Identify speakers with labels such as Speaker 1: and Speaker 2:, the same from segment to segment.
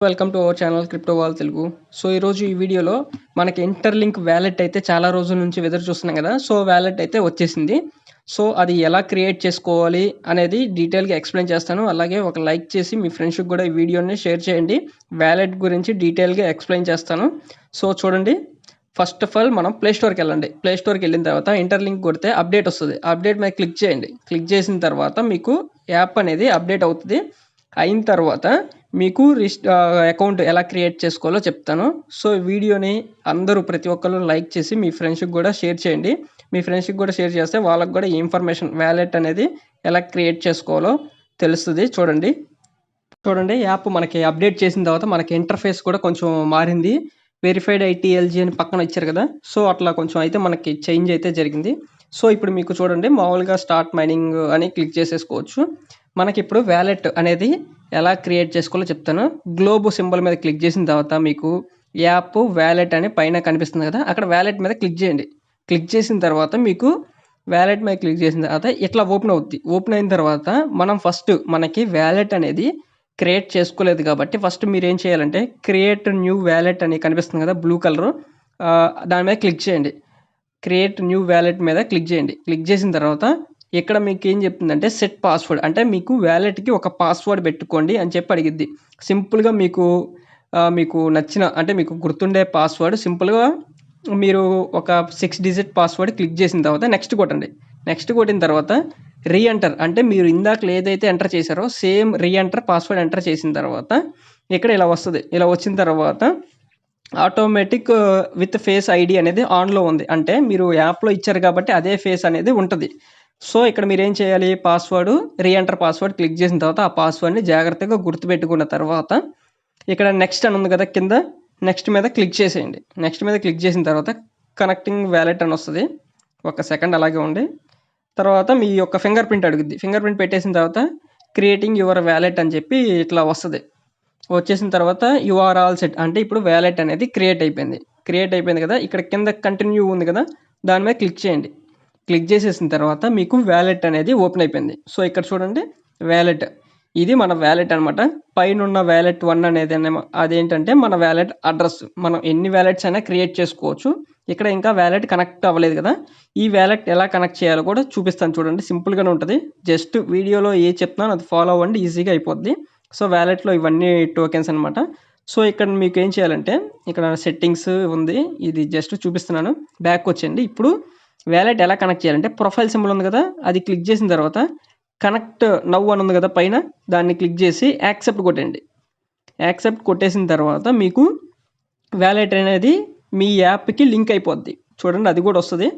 Speaker 1: Welcome to our channel crypto wall Telugu. So ఈరోజు ఈ వీడియోలో మనకి ఇంటర్లింక్ వ్యాలెట్ అయితే చాలా రోజుల నుంచి ఎదురు చూస్తున్నాం కదా. సో వ్యాలెట్ అయితే వచ్చేసింది. సో అది ఎలా క్రియేట్ చేసుకోవాలి అనేది డీటెయిల్గా ఎక్స్ప్లెయిన్ చేస్తాను. అలాగే ఒక లైక్ చేసి మీ ఫ్రెండ్స్కి కూడా ఈ వీడియోని షేర్ చేయండి. వ్యాలెట్ గురించి డీటెయిల్గా ఎక్స్ప్లెయిన్ చేస్తాను. సో చూడండి, ఫస్ట్ ఆఫ్ ఆల్ మనం ప్లే స్టోర్కి వెళ్ళండి. ప్లే స్టోర్కి వెళ్ళిన తర్వాత ఇంటర్లింక్ కొడితే అప్డేట్ వస్తుంది. అప్డేట్ మీద క్లిక్ చేయండి. క్లిక్ చేసిన తర్వాత మీకు యాప్ అనేది అప్డేట్ అవుతుంది. అయిన తర్వాత మీకు అకౌంట్ ఎలా క్రియేట్ చేసుకోవాలో చెప్తాను. సో వీడియోని అందరూ ప్రతి ఒక్కరు లైక్ చేసి మీ ఫ్రెండ్స్కి కూడా షేర్ చేయండి. మీ ఫ్రెండ్స్కి కూడా షేర్ చేస్తే వాళ్ళకి కూడా ఈ ఇన్ఫర్మేషన్ వ్యాలెట్ అనేది ఎలా క్రియేట్ చేసుకోవాలో తెలుస్తుంది. చూడండి యాప్ మనకి అప్డేట్ చేసిన తర్వాత మనకి ఇంటర్ఫేస్ కూడా కొంచెం మారింది. వెరిఫైడ్ ఐటీఎల్జీ అని పక్కన ఇచ్చారు కదా. సో అట్లా కొంచెం అయితే మనకి చేంజ్ అయితే జరిగింది. సో ఇప్పుడు మీకు చూడండి, మామూలుగా స్టార్ట్ మైనింగ్ అని క్లిక్ చేసేసుకోవచ్చు. మనకి ఇప్పుడు వ్యాలెట్ అనేది ఎలా క్రియేట్ చేసుకోవాలో చెప్తాను. గ్లోబ్ సింబల్ మీద క్లిక్ చేసిన తర్వాత మీకు యాప్ వ్యాలెట్ అని పైన కనిపిస్తుంది కదా, అక్కడ వ్యాలెట్ మీద క్లిక్ చేయండి. క్లిక్ చేసిన తర్వాత మీకు వ్యాలెట్ మీద క్లిక్ చేసిన తర్వాత ఇట్లా ఓపెన్ అవుద్ది. ఓపెన్ అయిన తర్వాత మనం ఫస్ట్ మనకి వ్యాలెట్ అనేది క్రియేట్ చేసుకోలేదు కాబట్టి ఫస్ట్ మీరు ఏం చేయాలంటే క్రియేట్ న్యూ వ్యాలెట్ అని కనిపిస్తుంది కదా బ్లూ కలర్, దాని మీద క్లిక్ చేయండి. క్రియేట్ న్యూ వ్యాలెట్ మీద క్లిక్ చేయండి. క్లిక్ చేసిన తర్వాత ఇక్కడ మీకు ఏం చెప్తుందంటే సెట్ పాస్వర్డ్, అంటే మీకు వ్యాలెట్కి ఒక పాస్వర్డ్ పెట్టుకోండి అని చెప్పి అడిగిద్ది. సింపుల్గా మీకు నచ్చిన, అంటే మీకు గుర్తుండే పాస్వర్డ్ సింపుల్గా మీరు ఒక 6 డిజిట్ పాస్వర్డ్ క్లిక్ చేసిన తర్వాత నెక్స్ట్ కొట్టండి. నెక్స్ట్ కొట్టిన తర్వాత రీఎంటర్, అంటే మీరు ఇందాక ఏదైతే ఎంటర్ చేశారో సేమ్ రీఎంటర్ పాస్వర్డ్ ఎంటర్ చేసిన తర్వాత ఇక్కడ ఇలా వస్తుంది. ఇలా వచ్చిన తర్వాత ఆటోమేటిక్ విత్ ఫేస్ ఐడి అనేది ఆన్లో ఉంది, అంటే మీరు యాప్లో ఇచ్చారు కాబట్టి అదే ఫేస్ అనేది ఉంటుంది. సో ఇక్కడ మీరు ఏం చేయాలి, పాస్వర్డ్ రీఎంటర్ పాస్వర్డ్ క్లిక్ చేసిన తర్వాత ఆ పాస్వర్డ్ని జాగ్రత్తగా గుర్తుపెట్టుకున్న తర్వాత ఇక్కడ నెక్స్ట్ అని ఉంది కదా కింద, నెక్స్ట్ మీద క్లిక్ చేసేయండి. నెక్స్ట్ మీద క్లిక్ చేసిన తర్వాత కనెక్టింగ్ వ్యాలెట్ అని వస్తుంది. ఒక సెకండ్ అలాగే ఉండి తర్వాత మీ యొక్క ఫింగర్ ప్రింట్ అడుగుద్ది. ఫింగర్ ప్రింట్ పెట్టేసిన తర్వాత క్రియేటింగ్ యువర్ వ్యాలెట్ అని చెప్పి ఇట్లా వస్తుంది. వచ్చేసిన తర్వాత యు ఆర్ ఆల్ సెట్, అంటే ఇప్పుడు వ్యాలెట్ అనేది క్రియేట్ అయిపోయింది కదా. ఇక్కడ కింద కంటిన్యూ ఉంది కదా, దాని మీద క్లిక్ చేయండి. క్లిక్ చేసేసిన తర్వాత మీకు వ్యాలెట్ అనేది ఓపెన్ అయిపోయింది. సో ఇక్కడ చూడండి వ్యాలెట్, ఇది మన వ్యాలెట్ అనమాట. పైన ఉన్న వ్యాలెట్ 1 అనేది అదేంటంటే మన వ్యాలెట్ అడ్రస్. మనం ఎన్ని వ్యాలెట్స్ అయినా క్రియేట్ చేసుకోవచ్చు. ఇక్కడ ఇంకా వ్యాలెట్ కనెక్ట్ అవ్వలేదు కదా, ఈ వ్యాలెట్ ఎలా కనెక్ట్ చేయాలో కూడా చూపిస్తాను చూడండి. సింపుల్గానే ఉంటుంది. జస్ట్ వీడియోలో ఏ చెప్తున్నాను అది ఫాలో అవ్వండి, ఈజీగా అయిపోద్ది. సో వ్యాలెట్లో ఇవన్నీ టోకెన్స్ అనమాట. సో ఇక్కడ మీకు ఏం చేయాలంటే ఇక్కడ సెట్టింగ్స్ ఉంది, ఇది జస్ట్ చూపిస్తున్నాను. బ్యాక్ వచ్చేయండి. ఇప్పుడు వ్యాలెట్ ఎలా కనెక్ట్ చేయాలంటే ప్రొఫైల్ సింబల్ ఉంది కదా, అది క్లిక్ చేసిన తర్వాత కనెక్ట్ నవ్ అని ఉంది కదా పైన, దాన్ని క్లిక్ చేసి యాక్సెప్ట్ కొట్టండి. యాక్సెప్ట్ కొట్టేసిన తర్వాత మీకు వ్యాలెట్ అనేది మీ యాప్కి లింక్ అయిపోద్ది. చూడండి అది కూడా వస్తుంది.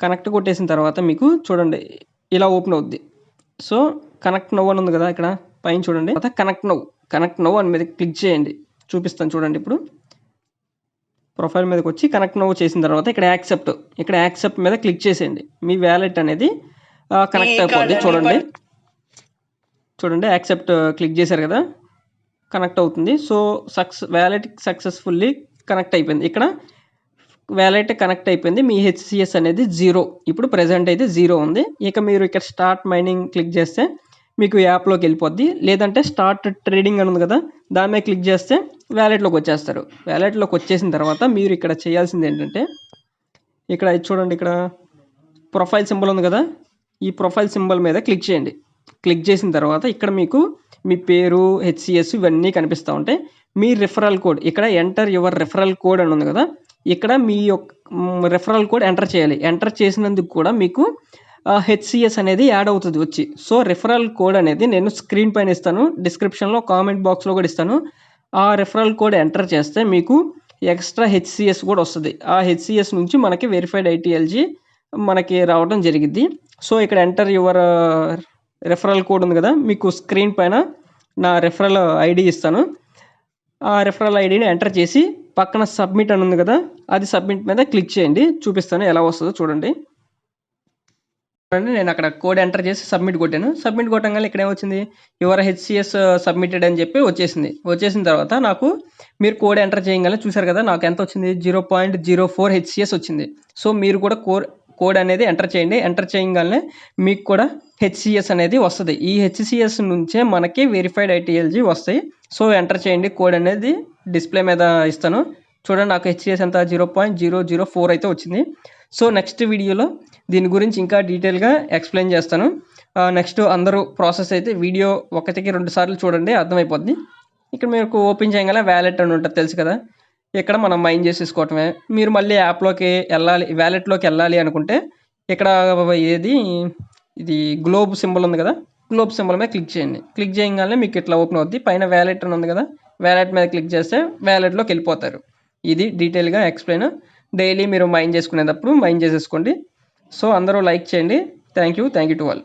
Speaker 1: కనెక్ట్ కొట్టేసిన తర్వాత మీకు చూడండి ఇలా ఓపెన్ అవుద్ది. సో కనెక్ట్ నవ్ అని ఉంది కదా ఇక్కడ పైన చూడండి, కనెక్ట్ నవ్ అని మీద క్లిక్ చేయండి. చూపిస్తాను చూడండి. ఇప్పుడు ప్రొఫైల్ మీదకి వచ్చి కనెక్ట్ నవ్ చేసిన తర్వాత ఇక్కడ యాక్సెప్ట్ మీద క్లిక్ చేసేయండి. మీ వ్యాలెట్ అనేది కనెక్ట్ అయిపోద్ది. చూడండి యాక్సెప్ట్ క్లిక్ చేశారు కదా, కనెక్ట్ అవుతుంది. సో వ్యాలెట్ సక్సెస్ఫుల్లీ కనెక్ట్ అయిపోయింది. ఇక్కడ వ్యాలెట్ కనెక్ట్ అయిపోయింది. మీ హెచ్సిఎస్ అనేది 0, ఇప్పుడు ప్రెజెంట్ అయితే 0 ఉంది. ఇక మీరు ఇక్కడ స్టార్ట్ మైనింగ్ క్లిక్ చేస్తే మీకు యాప్లోకి వెళ్ళిపోద్ది. లేదంటే స్టార్ట్ ట్రేడింగ్ అని ఉంది కదా, దాని మీద క్లిక్ చేస్తే వ్యాలెట్లోకి వచ్చేస్తారు. వ్యాలెట్లోకి వచ్చేసిన తర్వాత మీరు ఇక్కడ చేయాల్సింది ఏంటంటే ఇక్కడ చూడండి, ఇక్కడ ప్రొఫైల్ సింబల్ ఉంది కదా, ఈ ప్రొఫైల్ సింబల్ మీద క్లిక్ చేయండి. క్లిక్ చేసిన తర్వాత ఇక్కడ మీకు మీ పేరు, హెచ్సిఎస్ ఇవన్నీ కనిపిస్తూ ఉంటాయి. మీ రిఫరల్ కోడ్, ఇక్కడ ఎంటర్ యువర్ రిఫరల్ కోడ్ అని ఉంది కదా, ఇక్కడ మీ యొక్క రిఫరల్ కోడ్ ఎంటర్ చేయాలి. ఎంటర్ చేసినందుకు కూడా మీకు హెచ్సిఎస్ అనేది యాడ్ అవుతుంది వచ్చి. సో రిఫరల్ కోడ్ అనేది నేను స్క్రీన్ పైన ఇస్తాను, డిస్క్రిప్షన్లో కామెంట్ బాక్స్లో కూడా ఇస్తాను. ఆ రిఫరల్ కోడ్ ఎంటర్ చేస్తే మీకు ఎక్స్ట్రా హెచ్సిఎస్ కూడా వస్తుంది. ఆ హెచ్సిఎస్ నుంచి మనకి వెరిఫైడ్ ఐటీఎల్జీ మనకి రావడం జరిగింది. సో ఇక్కడ ఎంటర్ యువర్ రిఫరల్ కోడ్ ఉంది కదా, మీకు స్క్రీన్ పైన నా రిఫరల్ ఐడి ఇస్తాను. ఆ రిఫరల్ ఐడిని ఎంటర్ చేసి పక్కన సబ్మిట్ అని ఉంది కదా, అది సబ్మిట్ మీద క్లిక్ చేయండి. చూపిస్తాను ఎలా వస్తుందో చూడండి. నేను అక్కడ కోడ్ ఎంటర్ చేసి సబ్మిట్ కొట్టాను. సబ్మిట్ కొట్టగానే ఇక్కడ ఏమొచ్చింది, యువర్ హెచ్సిఎస్ సబ్మిటెడ్ అని చెప్పి వచ్చేసిన తర్వాత నాకు మీరు కోడ్ ఎంటర్ చేయగానే చూసారు కదా, నాకు ఎంత వచ్చింది, 0.04 హెచ్సిఎస్ వచ్చింది. సో మీరు కూడా కోడ్ అనేది ఎంటర్ చేయండి. ఎంటర్ చేయగానే మీకు కూడా హెచ్సిఎస్ అనేది వస్తుంది. ఈ హెచ్సిఎస్ నుంచే మనకి వెరిఫైడ్ ఐటీఎల్జీ వస్తాయి. సో ఎంటర్ చేయండి. కోడ్ అనేది డిస్ప్లే మీద ఇస్తాను చూడండి. నాకు హెచ్సిఎస్ ఎంత 0.004 అయితే వచ్చింది. సో నెక్స్ట్ వీడియోలో దీని గురించి ఇంకా డీటెయిల్గా ఎక్స్ప్లెయిన్ చేస్తాను. నెక్స్ట్ అందరూ ప్రాసెస్ అయితే వీడియో 1-2 సార్లు చూడండి, అర్థమైపోద్ది. ఇక్కడ మీకు ఓపెన్ చేయగానే వ్యాలెట్ అని ఉంటుంది తెలుసు కదా. ఇక్కడ మనం మైన్ చేసేసుకోవటమే. మీరు మళ్ళీ యాప్లోకి వెళ్ళాలి, వ్యాలెట్లోకి వెళ్ళాలి అనుకుంటే ఇక్కడ ఇది గ్లోబ్ సింబల్ ఉంది కదా, గ్లోబ్ సింబల్ మీద క్లిక్ చేయండి. క్లిక్ చేయగానే మీకు ఇట్లా ఓపెన్ అవుద్ది. పైన వ్యాలెట్ అని ఉంది కదా, వ్యాలెట్ మీద క్లిక్ చేస్తే వ్యాలెట్లోకి వెళ్ళిపోతారు. ఇది డీటెయిల్గా ఎక్స్ప్లెయిన్. డైలీ మీరు మైన్ చేసుకునేటప్పుడు మైన్ చేసేసుకోండి. సో అందరూ లైక్ చేయండి. Thank you to all.